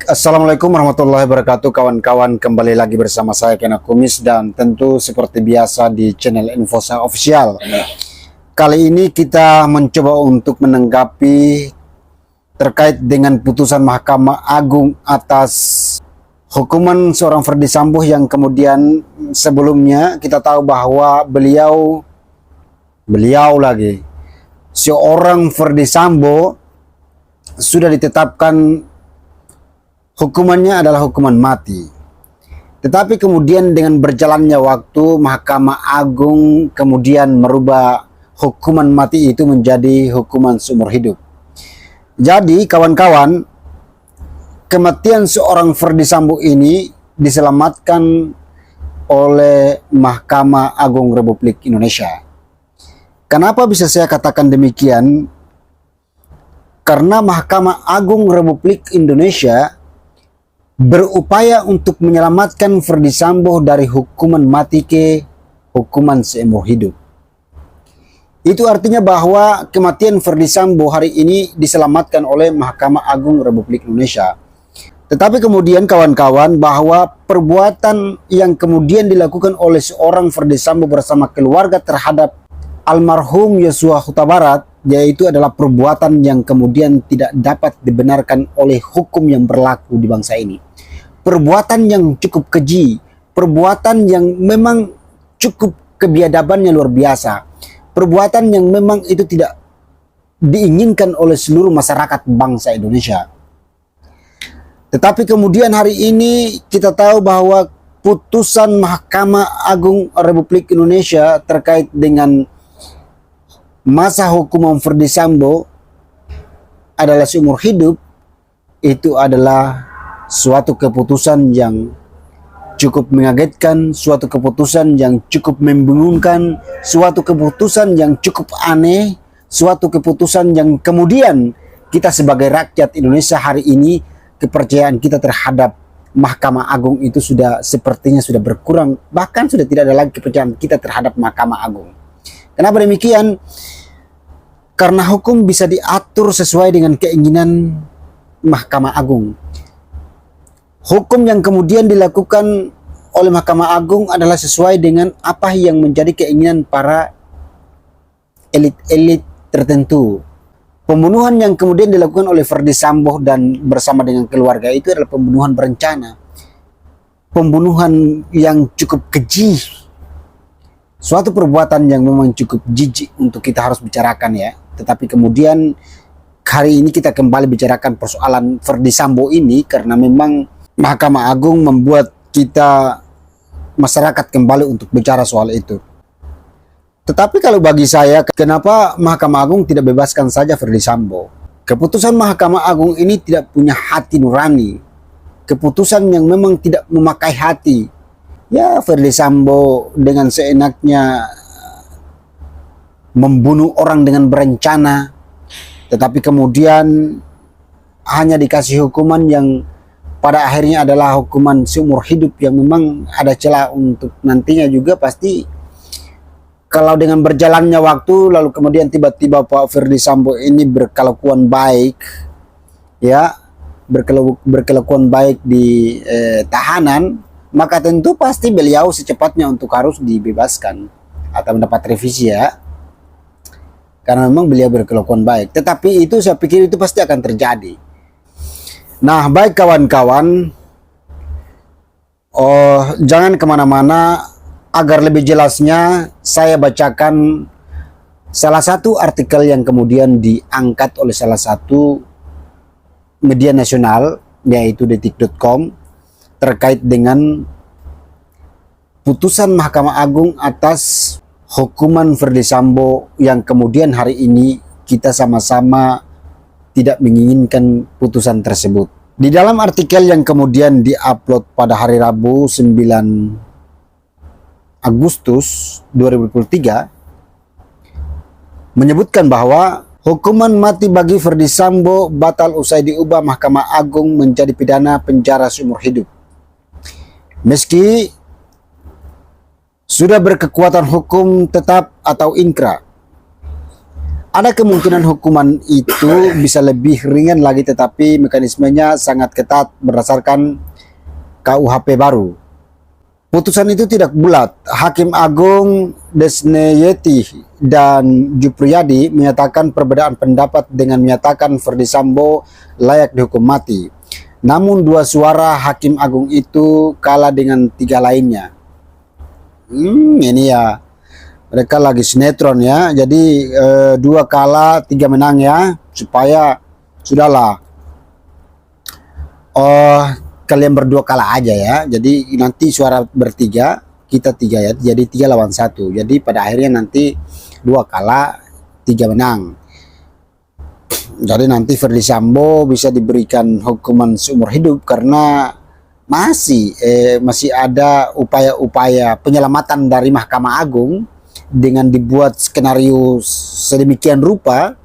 Assalamualaikum warahmatullahi wabarakatuh, kawan-kawan. Kembali lagi bersama saya Kena Kumis, dan tentu seperti biasa di channel Infosa Official. Kali ini kita mencoba untuk menanggapi terkait dengan putusan Mahkamah Agung atas hukuman seorang Ferdy Sambo yang kemudian sebelumnya kita tahu bahwa beliau seorang Ferdy Sambo sudah ditetapkan hukumannya adalah hukuman mati. Tetapi kemudian dengan berjalannya waktu, Mahkamah Agung kemudian merubah hukuman mati itu menjadi hukuman seumur hidup. Jadi kawan-kawan, kematian seorang Ferdy Sambo ini diselamatkan oleh Mahkamah Agung Republik Indonesia. Kenapa bisa saya katakan demikian? Karena Mahkamah Agung Republik Indonesia berupaya untuk menyelamatkan Ferdy Sambo dari hukuman mati ke hukuman seumur hidup. Itu artinya bahwa kematian Ferdy Sambo hari ini diselamatkan oleh Mahkamah Agung Republik Indonesia. Tetapi kemudian kawan-kawan, bahwa perbuatan yang kemudian dilakukan oleh seorang Ferdy Sambo bersama keluarga terhadap almarhum Yosua Huta Barat, yaitu adalah perbuatan yang kemudian tidak dapat dibenarkan oleh hukum yang berlaku di bangsa ini. Perbuatan yang cukup keji, perbuatan yang memang cukup kebiadabannya luar biasa, perbuatan yang memang itu tidak diinginkan oleh seluruh masyarakat bangsa Indonesia. Tetapi kemudian hari ini kita tahu bahwa putusan Mahkamah Agung Republik Indonesia terkait dengan masa hukuman Ferdy Sambo adalah seumur hidup. Itu adalah suatu keputusan yang cukup mengagetkan, suatu keputusan yang cukup membingungkan, suatu keputusan yang cukup aneh, suatu keputusan yang kemudian kita sebagai rakyat Indonesia hari ini, kepercayaan kita terhadap Mahkamah Agung itu sudah sepertinya sudah berkurang, bahkan sudah tidak ada lagi kepercayaan kita terhadap Mahkamah Agung. Kenapa demikian? Karena hukum bisa diatur sesuai dengan keinginan Mahkamah Agung. Hukum yang kemudian dilakukan oleh Mahkamah Agung adalah sesuai dengan apa yang menjadi keinginan para elit-elit tertentu. Pembunuhan yang kemudian dilakukan oleh Ferdy Sambo dan bersama dengan keluarga itu adalah pembunuhan berencana. Pembunuhan yang cukup keji. Suatu perbuatan yang memang cukup jijik untuk kita harus bicarakan ya. Tetapi kemudian hari ini kita kembali bicarakan persoalan Ferdy Sambo ini karena memang Mahkamah Agung membuat kita masyarakat kembali untuk bicara soal itu. Tetapi kalau bagi saya, kenapa Mahkamah Agung tidak bebaskan saja Ferdy Sambo? Keputusan Mahkamah Agung ini tidak punya hati nurani. Keputusan yang memang tidak memakai hati. Ya, Ferdy Sambo dengan seenaknya membunuh orang dengan berencana, tetapi kemudian hanya dikasih hukuman yang pada akhirnya adalah hukuman seumur hidup yang memang ada celah untuk nantinya juga pasti kalau dengan berjalannya waktu lalu kemudian tiba-tiba Pak Ferdy Sambo ini berkelakuan baik ya, berkelakuan baik di tahanan, maka tentu pasti beliau secepatnya untuk harus dibebaskan atau mendapat revisi ya, karena memang beliau berkelakuan baik. Tetapi itu saya pikir itu pasti akan terjadi. Nah, baik kawan-kawan, jangan kemana-mana. Agar lebih jelasnya saya bacakan salah satu artikel yang kemudian diangkat oleh salah satu media nasional, yaitu detik.com, terkait dengan putusan Mahkamah Agung atas hukuman Ferdy Sambo yang kemudian hari ini kita sama-sama tidak menginginkan putusan tersebut. Di dalam artikel yang kemudian diupload pada hari Rabu 9 Agustus 2023 menyebutkan bahwa hukuman mati bagi Ferdy Sambo batal usai diubah Mahkamah Agung menjadi pidana penjara seumur hidup. Meski sudah berkekuatan hukum tetap atau inkra, Ada kemungkinan hukuman itu bisa lebih ringan lagi, tetapi mekanismenya sangat ketat berdasarkan KUHP baru. Putusan itu tidak bulat. Hakim Agung Desneyeti dan Jupriyadi menyatakan perbedaan pendapat dengan menyatakan Ferdy Sambo layak dihukum mati. Namun dua suara Hakim Agung itu kalah dengan tiga lainnya. Ini ya, mereka lagi sinetron ya. Jadi dua kalah, tiga menang ya, supaya sudahlah. Kalian berdua kalah aja ya. Jadi nanti suara bertiga, kita tiga ya. Jadi 3 lawan 1. Jadi pada akhirnya nanti 2 kalah, 3 menang. Jadi nanti Ferdy Sambo bisa diberikan hukuman seumur hidup karena masih ada upaya-upaya penyelamatan dari Mahkamah Agung dengan dibuat skenario sedemikian rupa.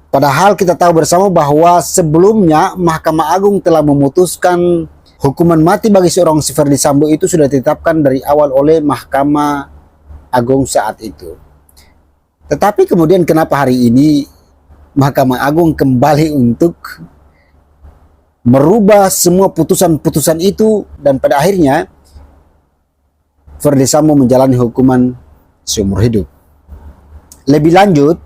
Padahal kita tahu bersama bahwa sebelumnya Mahkamah Agung telah memutuskan hukuman mati bagi seorang Ferdy Sambo itu sudah ditetapkan dari awal oleh Mahkamah Agung saat itu. Tetapi kemudian kenapa hari ini Mahkamah Agung kembali untuk merubah semua putusan-putusan itu dan pada akhirnya Ferdy Sambo menjalani hukuman seumur hidup. Lebih lanjut,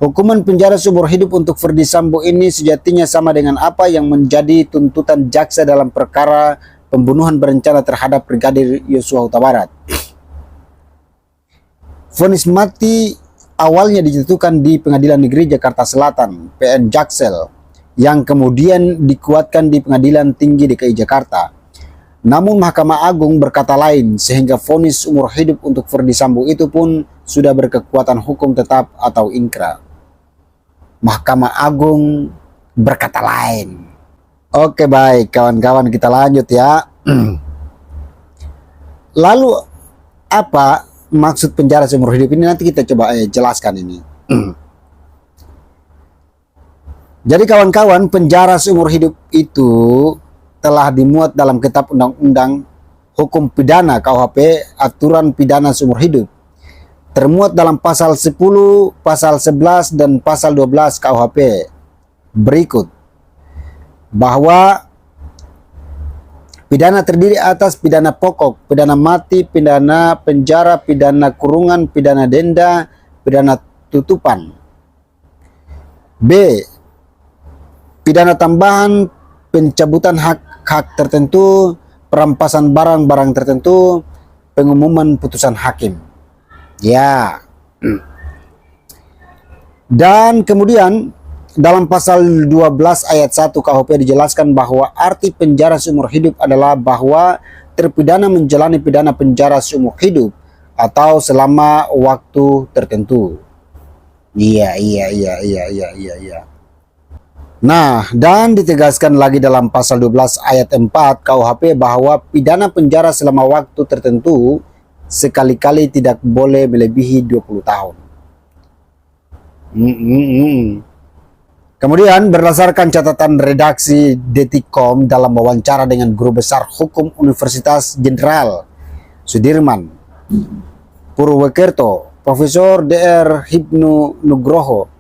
hukuman penjara seumur hidup untuk Ferdy Sambo ini sejatinya sama dengan apa yang menjadi tuntutan jaksa dalam perkara pembunuhan berencana terhadap Brigadir Yosua Huta Barat. Vonis mati awalnya dijatuhkan di Pengadilan Negeri Jakarta Selatan, PN Jaksel, yang kemudian dikuatkan di Pengadilan Tinggi DKI Jakarta. Namun Mahkamah Agung berkata lain, sehingga vonis umur hidup untuk Ferdy Sambo itu pun sudah berkekuatan hukum tetap atau ingkrah. Mahkamah Agung berkata lain. Oke, baik kawan-kawan, kita lanjut ya. Lalu apa maksud penjara seumur hidup ini? Nanti kita coba jelaskan ini. Jadi kawan-kawan, penjara seumur hidup itu telah dimuat dalam Kitab Undang-Undang Hukum Pidana KUHP, aturan pidana seumur hidup. Termuat dalam pasal 10, pasal 11, dan pasal 12 KUHP berikut. Bahwa pidana terdiri atas pidana pokok, pidana mati, pidana penjara, pidana kurungan, pidana denda, pidana tutupan. B. Pidana tambahan, pencabutan hak tertentu, perampasan barang-barang tertentu, pengumuman putusan hakim. Ya. Dan kemudian dalam pasal 12 ayat 1 KUHP dijelaskan bahwa arti penjara seumur hidup adalah bahwa terpidana menjalani pidana penjara seumur hidup atau selama waktu tertentu. Iya. Nah, dan ditegaskan lagi dalam pasal 12 ayat 4 KUHP bahwa pidana penjara selama waktu tertentu sekali-kali tidak boleh melebihi 20 tahun. Kemudian berdasarkan catatan redaksi Detikkom dalam wawancara dengan Guru Besar Hukum Universitas Jenderal Sudirman Purwokerto, Profesor Dr. Hipnu Nugroho,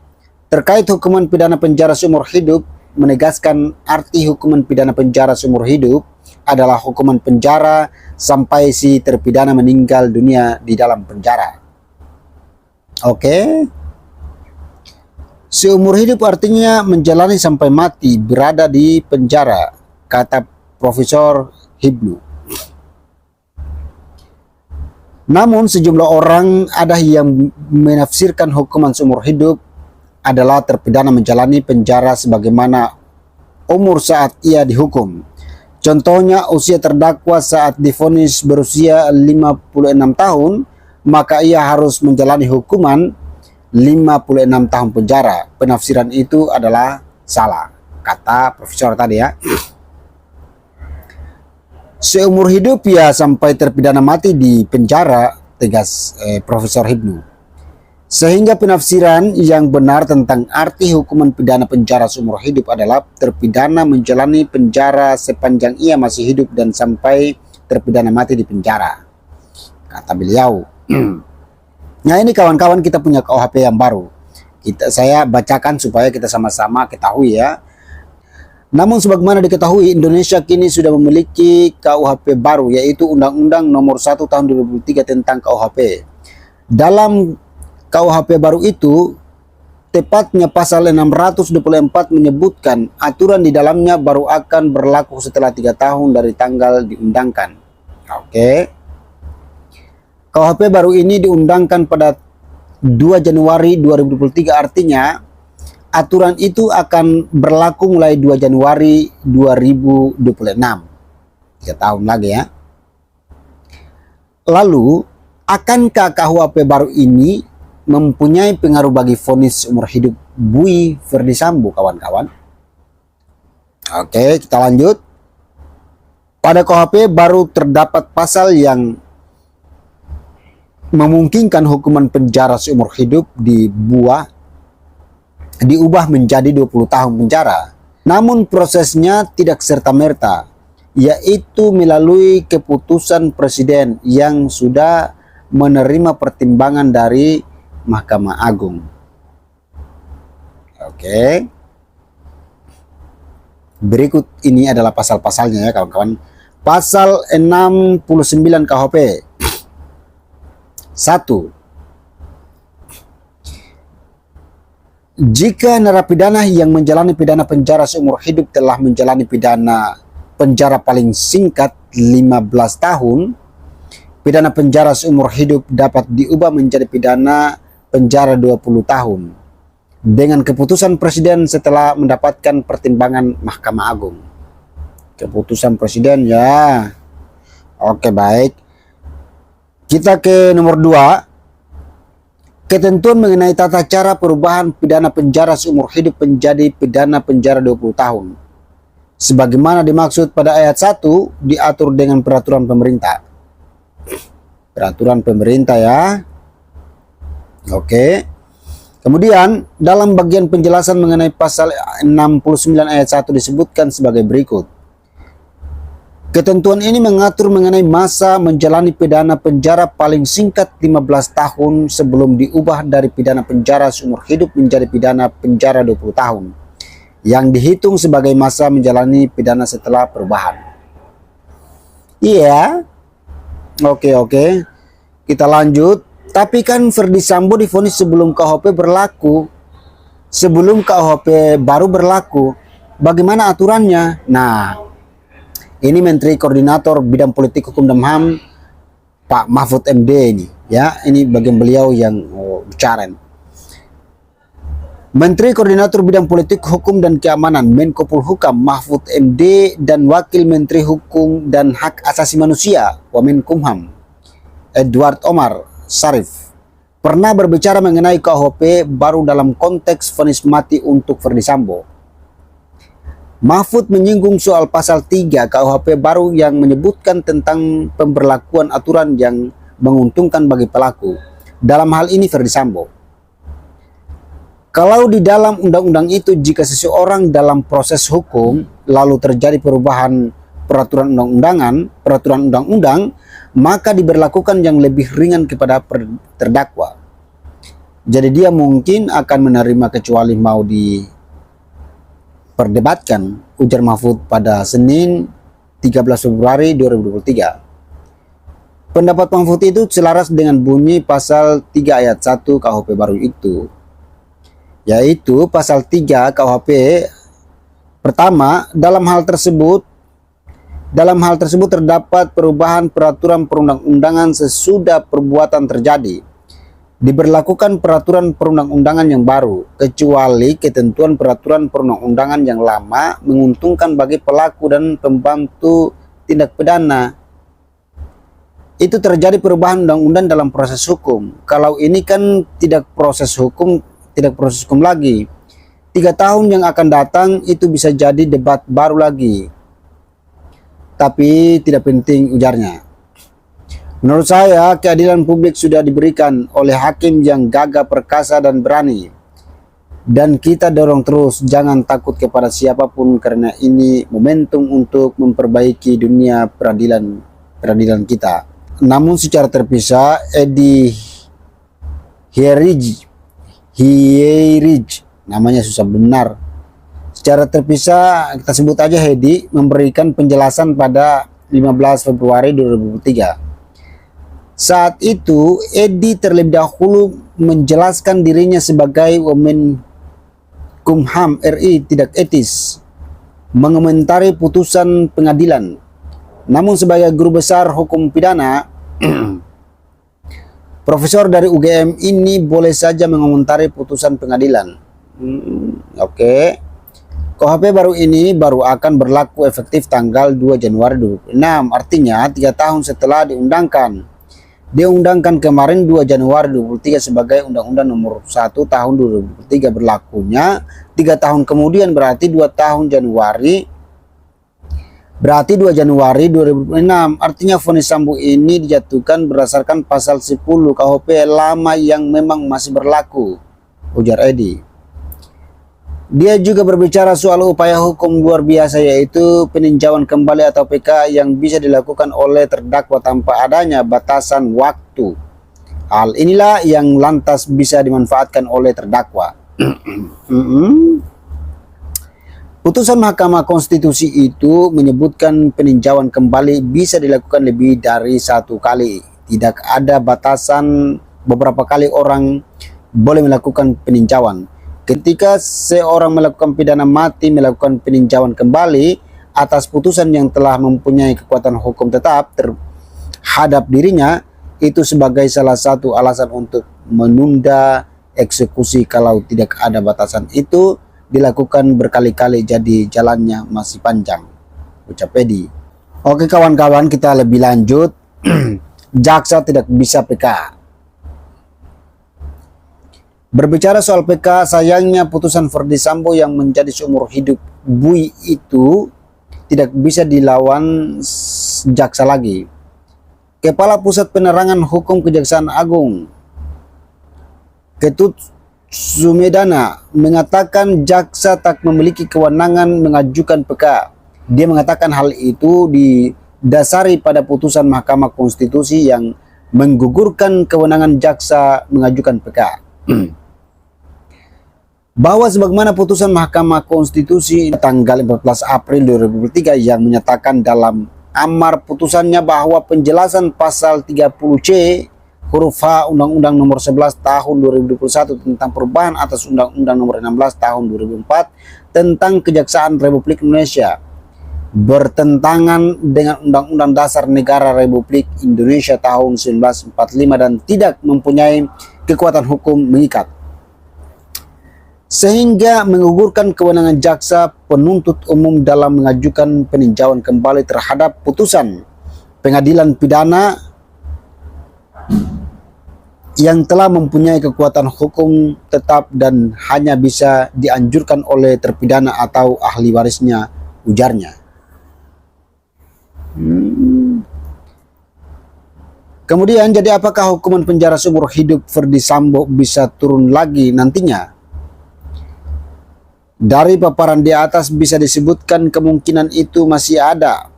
terkait hukuman pidana penjara seumur hidup, menegaskan arti hukuman pidana penjara seumur hidup adalah hukuman penjara sampai si terpidana meninggal dunia di dalam penjara. Oke. Seumur hidup artinya menjalani sampai mati berada di penjara, kata Profesor Hibnu. Namun sejumlah orang ada yang menafsirkan hukuman seumur hidup adalah terpidana menjalani penjara sebagaimana umur saat ia dihukum. Contohnya, usia terdakwa saat divonis berusia 56 tahun, maka ia harus menjalani hukuman 56 tahun penjara. Penafsiran itu adalah salah, kata profesor tadi ya. Seumur hidup ya sampai terpidana mati di penjara, tegas Profesor Hibnu. Sehingga penafsiran yang benar tentang arti hukuman pidana penjara seumur hidup adalah terpidana menjalani penjara sepanjang ia masih hidup dan sampai terpidana mati di penjara, kata beliau. Nah ini kawan-kawan, kita punya KUHP yang baru. Saya bacakan supaya kita sama-sama ketahui ya. Namun sebagaimana diketahui, Indonesia kini sudah memiliki KUHP baru, yaitu Undang-Undang Nomor 1 Tahun 2003 tentang KUHP. Dalam KUHP baru itu, tepatnya pasal 624 menyebutkan aturan di dalamnya baru akan berlaku setelah 3 tahun dari tanggal diundangkan. Oke. KUHP baru ini diundangkan pada 2 Januari 2023, artinya aturan itu akan berlaku mulai 2 Januari 2026. 3 tahun lagi ya. Lalu, akankah KUHP baru ini mempunyai pengaruh bagi vonis umur hidup Bui Ferdi Sambo, kawan-kawan? Oke, kita lanjut. Pada KUHP baru terdapat pasal yang memungkinkan hukuman penjara seumur hidup diubah menjadi 20 tahun penjara. Namun prosesnya tidak serta-merta, yaitu melalui keputusan presiden yang sudah menerima pertimbangan dari Mahkamah Agung. Oke. Berikut ini adalah pasal-pasalnya ya kawan-kawan. Pasal 69 KUHP. 1. Jika narapidana yang menjalani pidana penjara seumur hidup telah menjalani pidana penjara paling singkat 15 tahun, pidana penjara seumur hidup dapat diubah menjadi pidana penjara 20 tahun dengan keputusan presiden setelah mendapatkan pertimbangan Mahkamah Agung. Keputusan presiden ya. Oke, baik. Kita ke nomor 2. Ketentuan mengenai tata cara perubahan pidana penjara seumur hidup menjadi pidana penjara 20 tahun. Sebagaimana dimaksud pada ayat 1 diatur dengan peraturan pemerintah. Peraturan pemerintah ya. Oke. Kemudian dalam bagian penjelasan mengenai pasal 69 ayat 1 disebutkan sebagai berikut. Ketentuan ini mengatur mengenai masa menjalani pidana penjara paling singkat 15 tahun sebelum diubah dari pidana penjara seumur hidup menjadi pidana penjara 20 tahun yang dihitung sebagai masa menjalani pidana setelah perubahan. Iya. Oke. Kita lanjut. Tapi kan Ferdi Sambo divonis sebelum KUHP berlaku. Sebelum KUHP baru berlaku. Bagaimana aturannya? Nah, ini Menteri Koordinator Bidang Politik Hukum dan HAM Pak Mahfud MD ini ya, ini bagian beliau yang bicara. Menteri Koordinator Bidang Politik Hukum dan Keamanan Menko Polhukam Mahfud MD dan Wakil Menteri Hukum dan Hak Asasi Manusia Wamenkumham Edward Omar Syarif pernah berbicara mengenai KUHP baru dalam konteks vonis mati untuk Ferdi Sambo. Mahfud menyinggung soal pasal 3 KUHP baru yang menyebutkan tentang pemberlakuan aturan yang menguntungkan bagi pelaku. Dalam hal ini Ferdi Sambo. Kalau di dalam undang-undang itu jika seseorang dalam proses hukum lalu terjadi perubahan peraturan undang-undang, maka diberlakukan yang lebih ringan kepada terdakwa. Jadi dia mungkin akan menerima kecuali mau perdebatkan, ujar Mahfud pada Senin 13 Februari 2023. Pendapat Mahfud itu selaras dengan bunyi pasal 3 ayat 1 KUHP baru itu, yaitu pasal 3 KUHP. Pertama, dalam hal tersebut terdapat perubahan peraturan perundang-undangan sesudah perbuatan terjadi. Diberlakukan peraturan perundang-undangan yang baru, kecuali ketentuan peraturan perundang-undangan yang lama menguntungkan bagi pelaku dan pembantu tindak pidana. Itu terjadi perubahan undang-undang dalam proses hukum. Kalau ini kan tidak proses hukum lagi. 3 tahun yang akan datang itu bisa jadi debat baru lagi. Tapi tidak penting, ujarnya. Menurut saya, keadilan publik sudah diberikan oleh hakim yang gagah perkasa dan berani. Dan kita dorong terus, jangan takut kepada siapapun karena ini momentum untuk memperbaiki dunia peradilan kita. Namun secara terpisah, Edi Hierij, namanya susah benar. Secara terpisah kita sebut aja Hedi, memberikan penjelasan pada 15 Februari 2003. Saat itu Edi terlebih dahulu menjelaskan dirinya sebagai Womenkumham RI tidak etis mengomentari putusan pengadilan. Namun sebagai guru besar hukum pidana Profesor dari UGM ini boleh saja mengomentari putusan pengadilan. Oke. KUHP baru ini baru akan berlaku efektif tanggal 2 Januari 2026. Artinya 3 tahun setelah diundangkan. Diundangkan kemarin 2 Januari 2023 sebagai Undang-Undang Nomor 1 Tahun 2023 berlakunya. 3 tahun kemudian berarti 2 Januari 2006. Artinya vonis Sambo ini dijatuhkan berdasarkan pasal 10 KUHP lama yang memang masih berlaku, ujar Edi. Dia juga berbicara soal upaya hukum luar biasa, yaitu peninjauan kembali atau PK yang bisa dilakukan oleh terdakwa tanpa adanya batasan waktu. Hal inilah yang lantas bisa dimanfaatkan oleh terdakwa. Putusan Mahkamah Konstitusi itu menyebutkan peninjauan kembali bisa dilakukan lebih dari 1 kali. Tidak ada batasan beberapa kali orang boleh melakukan peninjauan. Ketika seorang melakukan pidana mati melakukan peninjauan kembali atas putusan yang telah mempunyai kekuatan hukum tetap terhadap dirinya, itu sebagai salah satu alasan untuk menunda eksekusi. Kalau tidak ada batasan itu dilakukan berkali-kali, jadi jalannya masih panjang, ucap Edi. Oke kawan-kawan, kita lebih lanjut. Jaksa tidak bisa PK. Berbicara soal PK, sayangnya putusan Verdi Sambo yang menjadi seumur hidup bui itu tidak bisa dilawan jaksa lagi. Kepala Pusat Penerangan Hukum Kejaksaan Agung Ketut Sumedana mengatakan jaksa tak memiliki kewenangan mengajukan PK. Dia mengatakan hal itu didasari pada putusan Mahkamah Konstitusi yang menggugurkan kewenangan jaksa mengajukan PK. Bahwa sebagaimana putusan Mahkamah Konstitusi tanggal 14 April 2003 yang menyatakan dalam amar putusannya bahwa penjelasan pasal 30C huruf H Undang-Undang Nomor 11 Tahun 2021 tentang perubahan atas Undang-Undang Nomor 16 Tahun 2004 tentang Kejaksaan Republik Indonesia bertentangan dengan Undang-Undang Dasar Negara Republik Indonesia tahun 1945 dan tidak mempunyai kekuatan hukum mengikat, sehingga menggugurkan kewenangan jaksa penuntut umum dalam mengajukan peninjauan kembali terhadap putusan pengadilan pidana yang telah mempunyai kekuatan hukum tetap dan hanya bisa dianjurkan oleh terpidana atau ahli warisnya, ujarnya. Kemudian, jadi apakah hukuman penjara seumur hidup Verdi Sambo bisa turun lagi nantinya? Dari paparan di atas bisa disebutkan kemungkinan itu masih ada,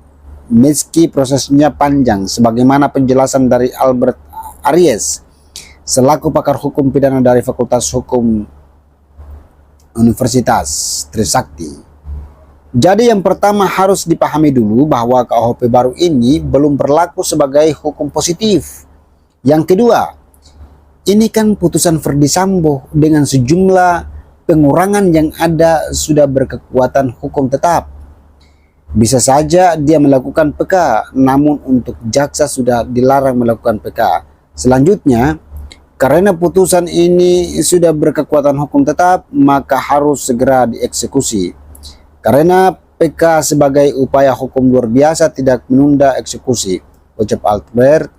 meski prosesnya panjang, sebagaimana penjelasan dari Albert Aries selaku pakar hukum pidana dari Fakultas Hukum Universitas Trisakti. Jadi yang pertama harus dipahami dulu bahwa KUHP baru ini belum berlaku sebagai hukum positif. Yang kedua, ini kan putusan Verdi Sambo dengan sejumlah pengurangan yang ada sudah berkekuatan hukum tetap. Bisa saja dia melakukan PK, namun untuk jaksa sudah dilarang melakukan PK. Selanjutnya, karena putusan ini sudah berkekuatan hukum tetap, maka harus segera dieksekusi. Karena PK sebagai upaya hukum luar biasa tidak menunda eksekusi, ucap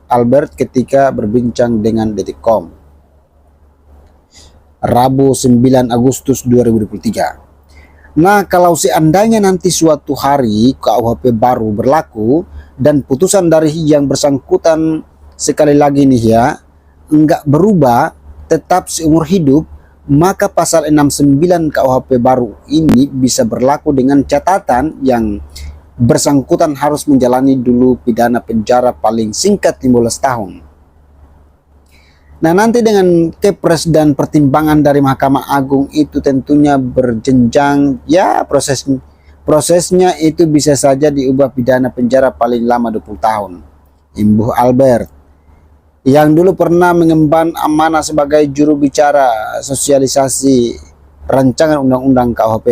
Albert ketika berbincang dengan Detikcom Rabu 9 Agustus 2023. Nah, kalau seandainya nanti suatu hari KUHP baru berlaku dan putusan dari yang bersangkutan sekali lagi nih ya enggak berubah, tetap seumur hidup, maka pasal 69 KUHP baru ini bisa berlaku dengan catatan yang bersangkutan harus menjalani dulu pidana penjara paling singkat 15 tahun. Nah, nanti dengan kepres dan pertimbangan dari Mahkamah Agung itu tentunya berjenjang, ya prosesnya itu bisa saja diubah pidana penjara paling lama 20 tahun. Imbuh Albert, yang dulu pernah mengemban amanah sebagai juru bicara sosialisasi rancangan undang-undang KUHP.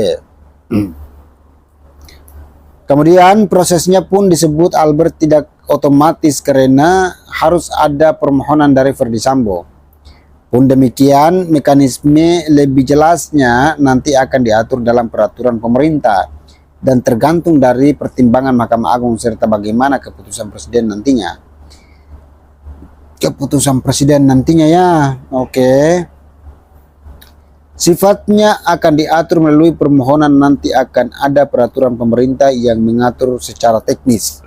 Kemudian prosesnya pun disebut Albert tidak otomatis karena harus ada permohonan dari Ferdi Sambo. Pun demikian, mekanisme lebih jelasnya nanti akan diatur dalam peraturan pemerintah dan tergantung dari pertimbangan Mahkamah Agung serta bagaimana keputusan presiden nantinya. Keputusan presiden nantinya ya, oke. Sifatnya akan diatur melalui permohonan, nanti akan ada peraturan pemerintah yang mengatur secara teknis.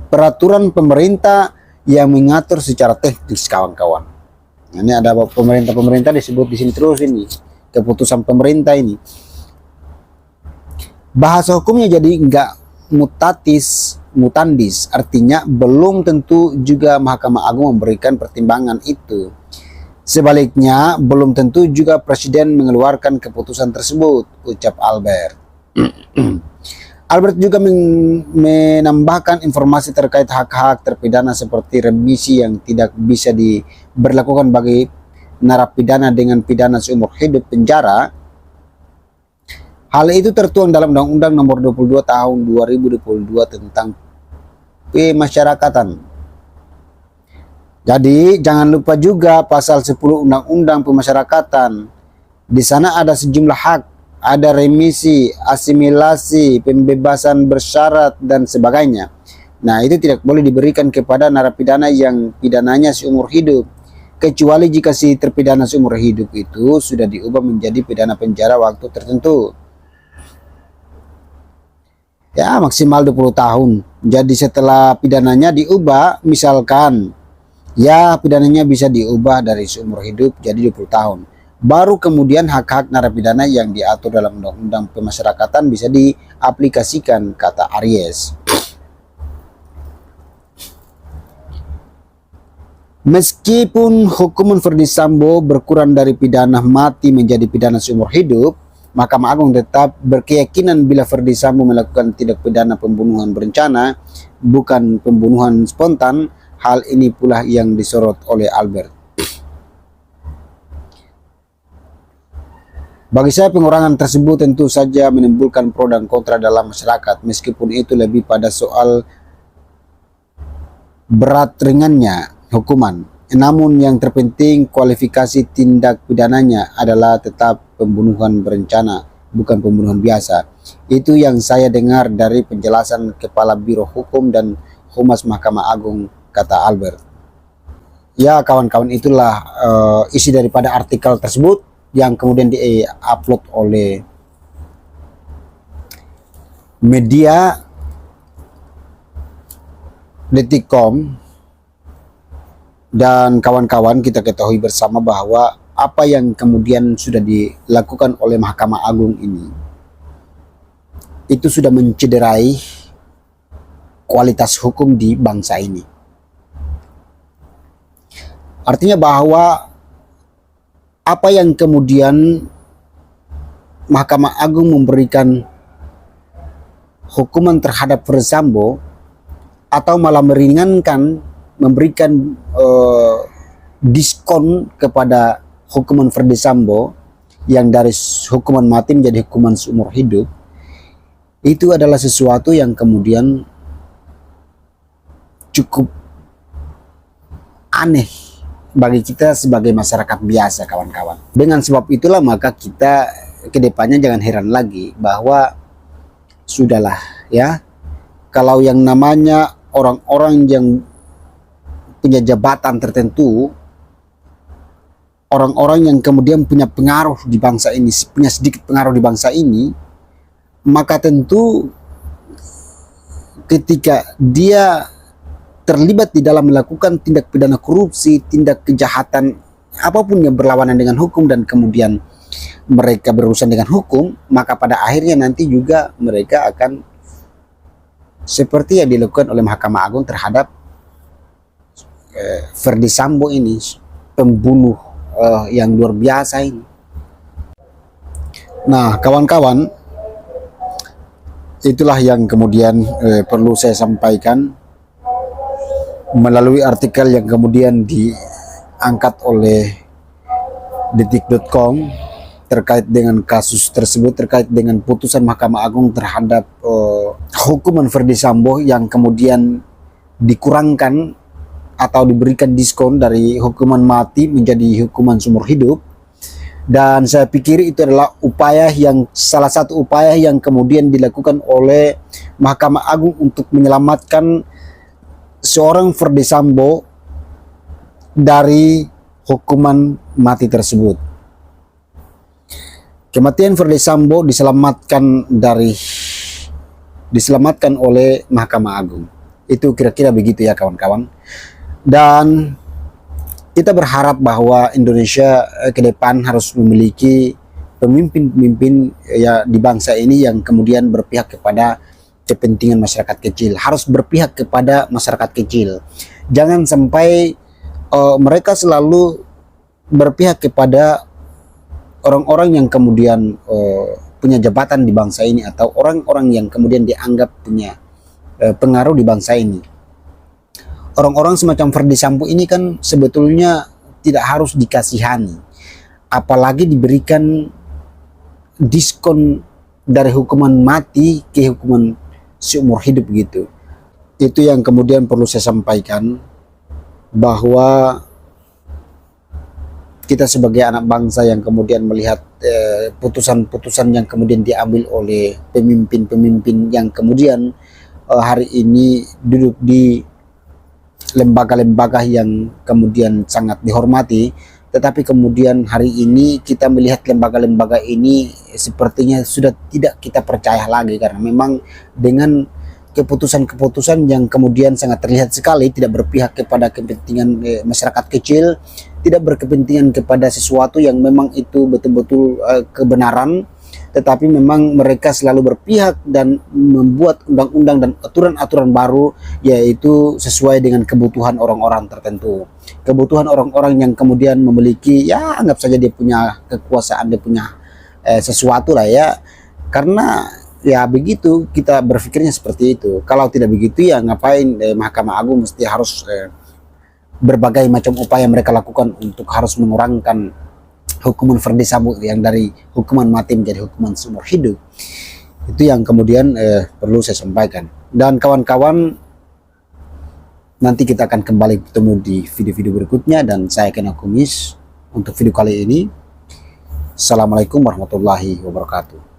Peraturan pemerintah yang mengatur secara teknis, kawan-kawan. Ini ada pemerintah disebut di sini terus ini. Keputusan pemerintah ini. Bahasa hukumnya jadi enggak mutandis, artinya belum tentu juga Mahkamah Agung memberikan pertimbangan itu. Sebaliknya, belum tentu juga Presiden mengeluarkan keputusan tersebut, ucap Albert. Albert juga menambahkan informasi terkait hak-hak terpidana seperti remisi yang tidak bisa diberlakukan bagi narapidana dengan pidana seumur hidup penjara. Hal itu tertuang dalam Undang-Undang Nomor 22 Tahun 2022 tentang Pemasyarakatan. Jadi jangan lupa juga pasal 10 Undang-Undang Pemasyarakatan. Di sana ada sejumlah hak, ada remisi, asimilasi, pembebasan bersyarat dan sebagainya. Nah, itu tidak boleh diberikan kepada narapidana yang pidananya seumur hidup, kecuali jika si terpidana seumur hidup itu sudah diubah menjadi pidana penjara waktu tertentu. Ya, maksimal 20 tahun. Jadi setelah pidananya diubah, misalkan ya pidananya bisa diubah dari seumur hidup jadi 20 tahun. Baru kemudian hak-hak narapidana yang diatur dalam Undang-Undang Pemasyarakatan bisa diaplikasikan, kata Aries. Meskipun hukuman Ferdi Sambo berkurang dari pidana mati menjadi pidana seumur hidup, Mahkamah Agung tetap berkeyakinan bila Ferdi Sambo melakukan tindak pidana pembunuhan berencana, bukan pembunuhan spontan. Hal ini pula yang disorot oleh Albert. Bagi saya pengurangan tersebut tentu saja menimbulkan pro dan kontra dalam masyarakat, meskipun itu lebih pada soal berat ringannya hukuman. Namun yang terpenting kualifikasi tindak pidananya adalah tetap pembunuhan berencana, bukan pembunuhan biasa. Itu yang saya dengar dari penjelasan Kepala Biro Hukum dan Humas Mahkamah Agung, kata Albert. Ya kawan-kawan, itulah isi daripada artikel tersebut yang kemudian di-upload oleh media Detikcom. Dan kawan-kawan, kita ketahui bersama bahwa apa yang kemudian sudah dilakukan oleh Mahkamah Agung ini itu sudah mencederai kualitas hukum di bangsa ini. Artinya bahwa apa yang kemudian Mahkamah Agung memberikan hukuman terhadap Ferdi Sambo atau malah meringankan, memberikan diskon kepada hukuman Ferdi Sambo yang dari hukuman mati menjadi hukuman seumur hidup, itu adalah sesuatu yang kemudian cukup aneh bagi kita sebagai masyarakat biasa, kawan-kawan. Dengan sebab itulah maka kita kedepannya jangan heran lagi bahwa sudahlah ya, kalau yang namanya orang-orang yang punya jabatan tertentu, orang-orang yang kemudian punya pengaruh di bangsa ini, punya sedikit pengaruh di bangsa ini, maka tentu ketika dia terlibat di dalam melakukan tindak pidana korupsi, tindak kejahatan apapun yang berlawanan dengan hukum, dan kemudian mereka berurusan dengan hukum, maka pada akhirnya nanti juga mereka akan seperti yang dilakukan oleh Mahkamah Agung terhadap Ferdi Sambo ini, pembunuh yang luar biasa ini. Nah, kawan-kawan, itulah yang kemudian perlu saya sampaikan melalui artikel yang kemudian diangkat oleh detik.com terkait dengan kasus tersebut, terkait dengan putusan Mahkamah Agung terhadap hukuman Ferdy Sambo yang kemudian dikurangkan atau diberikan diskon dari hukuman mati menjadi hukuman seumur hidup. Dan saya pikir itu adalah salah satu upaya yang kemudian dilakukan oleh Mahkamah Agung untuk menyelamatkan seorang Ferdy Sambo dari hukuman mati tersebut. Kematian Ferdy Sambo diselamatkan oleh Mahkamah Agung. Itu kira-kira begitu ya kawan-kawan. Dan kita berharap bahwa Indonesia ke depan harus memiliki pemimpin-pemimpin ya di bangsa ini yang kemudian berpihak kepada kepentingan masyarakat kecil, harus berpihak kepada masyarakat kecil. Jangan sampai mereka selalu berpihak kepada orang-orang yang kemudian punya jabatan di bangsa ini atau orang-orang yang kemudian dianggap punya pengaruh di bangsa ini. Orang-orang semacam Ferdy Sambo ini kan sebetulnya tidak harus dikasihani, apalagi diberikan diskon dari hukuman mati ke hukuman seumur hidup gitu. Itu yang kemudian perlu saya sampaikan, bahwa kita sebagai anak bangsa yang kemudian melihat putusan-putusan yang kemudian diambil oleh pemimpin-pemimpin yang kemudian hari ini duduk di lembaga-lembaga yang kemudian sangat dihormati, tetapi kemudian hari ini kita melihat lembaga-lembaga ini sepertinya sudah tidak kita percaya lagi, karena memang dengan keputusan-keputusan yang kemudian sangat terlihat sekali tidak berpihak kepada kepentingan masyarakat kecil, tidak berkepentingan kepada sesuatu yang memang itu betul-betul kebenaran, tetapi memang mereka selalu berpihak dan membuat undang-undang dan aturan-aturan baru, yaitu sesuai dengan kebutuhan orang-orang tertentu, kebutuhan orang-orang yang kemudian memiliki, ya anggap saja dia punya kekuasaan, dia punya sesuatu lah ya, karena ya begitu kita berpikirnya seperti itu. Kalau tidak begitu ya ngapain Mahkamah Agung mesti harus berbagai macam upaya mereka lakukan untuk harus mengurangkan hukuman Ferdy Sambo yang dari hukuman mati menjadi hukuman seumur hidup. Itu yang kemudian perlu saya sampaikan. Dan kawan-kawan, nanti kita akan kembali bertemu di video-video berikutnya, dan saya Kena Kumis untuk video kali ini. Assalamualaikum warahmatullahi wabarakatuh.